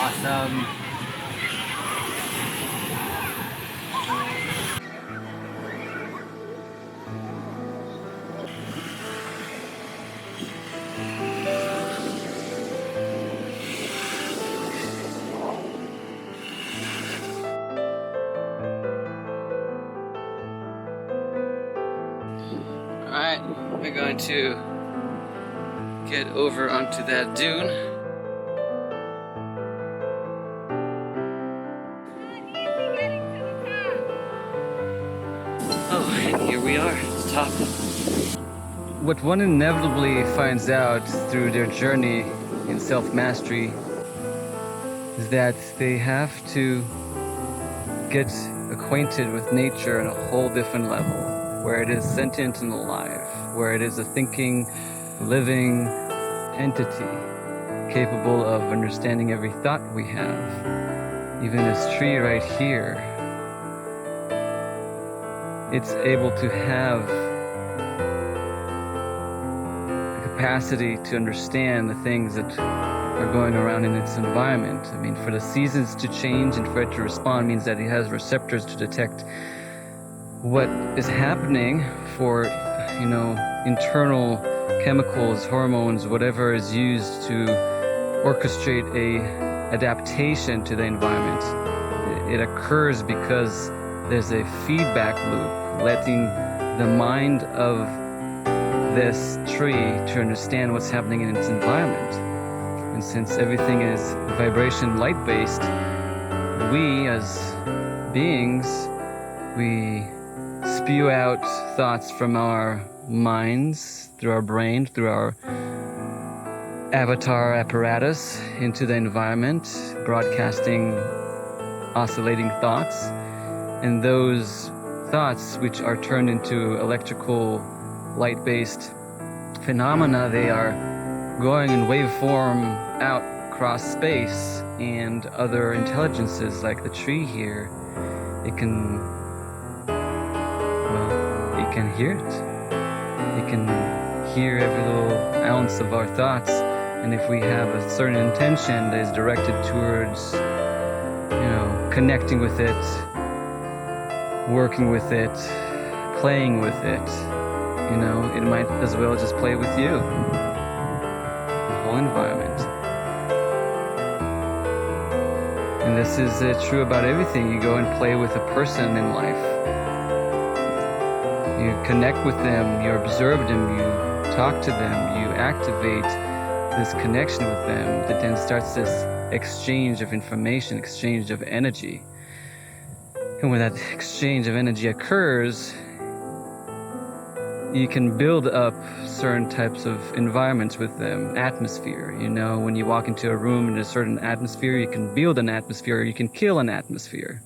Awesome. Alright, we're going to get over onto that dune. Oh, and here we are at the top. What one inevitably finds out through their journey in self-mastery is that they have to get acquainted with nature on a whole different level, where it is sentient and alive, where it is a thinking, living entity capable of understanding every thought we have. Even this tree right here, it's able to have the capacity to understand the things that are going around in its environment. I mean, for the seasons to change and for it to respond means that it has receptors to detect what is happening for, internal chemicals, hormones, whatever is used to orchestrate a adaptation to the environment. It occurs because there's a feedback loop, letting the mind of this tree to understand what's happening in its environment. And since everything is vibration light-based, we as beings, we spew out thoughts from our minds, through our brain, through our avatar apparatus into the environment, broadcasting oscillating thoughts. And those thoughts, which are turned into electrical light-based phenomena, they are going in waveform out across space, and other intelligences like the tree here, it can hear it. It can hear every little ounce of our thoughts, and if we have a certain intention that is directed towards, connecting with it, working with it, playing with it, it might as well just play with you. The whole environment. And this is true about everything. You go and play with a person in life. You connect with them, you observe them, you talk to them, you activate this connection with them that then starts this exchange of information, exchange of energy. And when that exchange of energy occurs, you can build up certain types of environments with them, atmosphere. When you walk into a room in a certain atmosphere, you can build an atmosphere, or you can kill an atmosphere.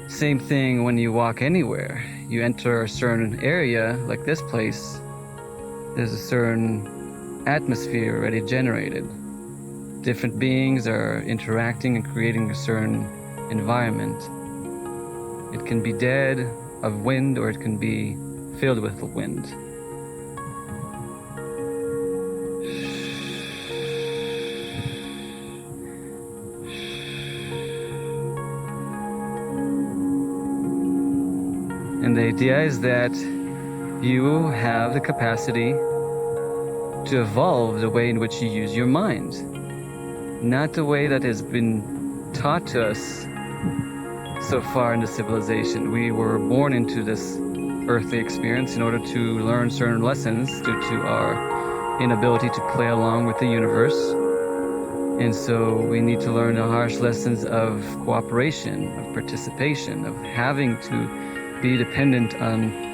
Same thing when you walk anywhere. You enter a certain area, like this place, there's a certain atmosphere already generated. Different beings are interacting and creating a certain environment. It can be dead of wind, or it can be filled with the wind. And the idea is that you have the capacity to evolve the way in which you use your mind. Not the way that has been taught to us so far in the civilization. We were born into this earthly experience in order to learn certain lessons due to our inability to play along with the universe. And so we need to learn the harsh lessons of cooperation, of participation, of having to be dependent on,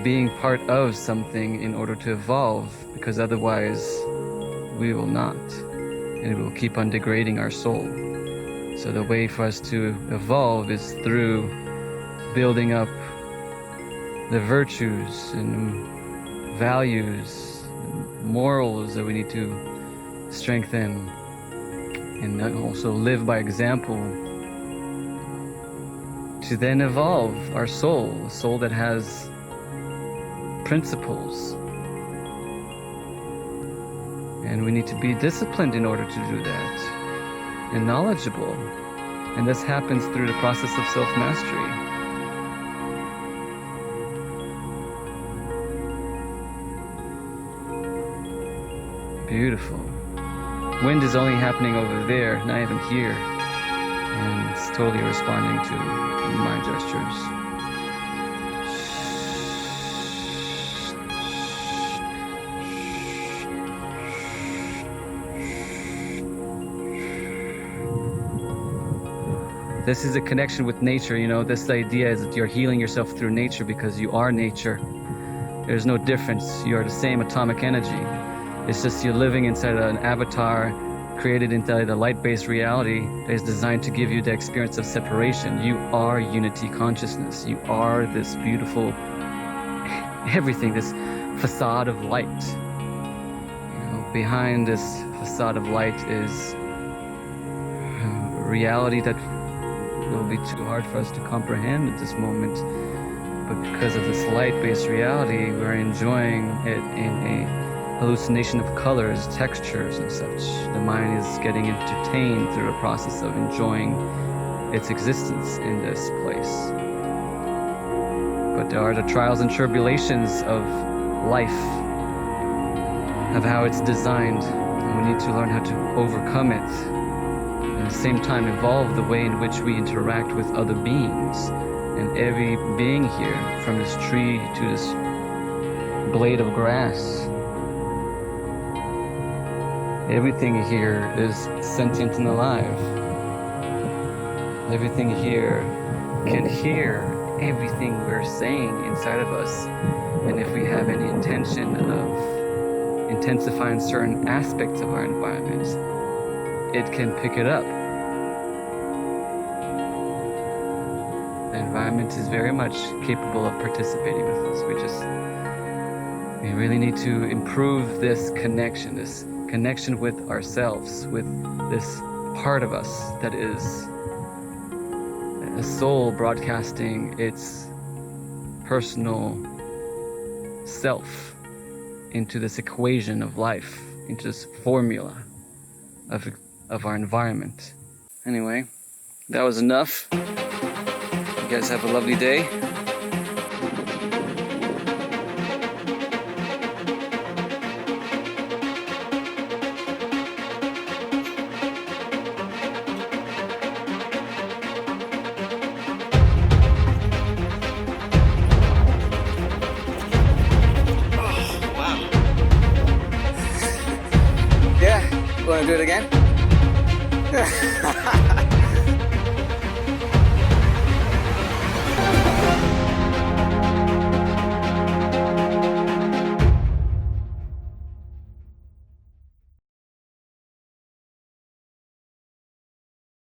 being part of something in order to evolve, because otherwise we will not. And it will keep on degrading our soul. So the way for us to evolve is through building up the virtues and values, and morals that we need to strengthen, and also live by example, to then evolve our soul, a soul that has principles. And we need to be disciplined in order to do that. and knowledgeable. And this happens through the process of self-mastery. Beautiful. Wind is only happening over there, not even here. And it's totally responding to my gestures. This is a connection with nature, you know. This idea is that you're healing yourself through nature because you are nature. There's no difference. You are the same atomic energy. It's just you're living inside an avatar created inside a light-based reality that is designed to give you the experience of separation. You are unity consciousness. You are this beautiful everything, this facade of light. You know, behind this facade of light is a reality that will be too hard for us to comprehend at this moment. But because of this light-based reality, we're enjoying it in a hallucination of colors, textures, and such. The mind is getting entertained through the process of enjoying its existence in this place. But there are the trials and tribulations of life, of how it's designed, and we need to learn how to overcome it. At the same time, evolve the way in which we interact with other beings. And every being here, from this tree to this blade of grass, everything here is sentient and alive. Everything here can hear everything we're saying inside of us. And if we have any intention of intensifying certain aspects of our environment, it can pick it up. The environment is very much capable of participating with us. We really need to improve this connection with ourselves, with this part of us that is a soul broadcasting its personal self into this equation of life, into this formula of our environment. Anyway, that was enough. You guys have a lovely day. Yeah, wanna do it again?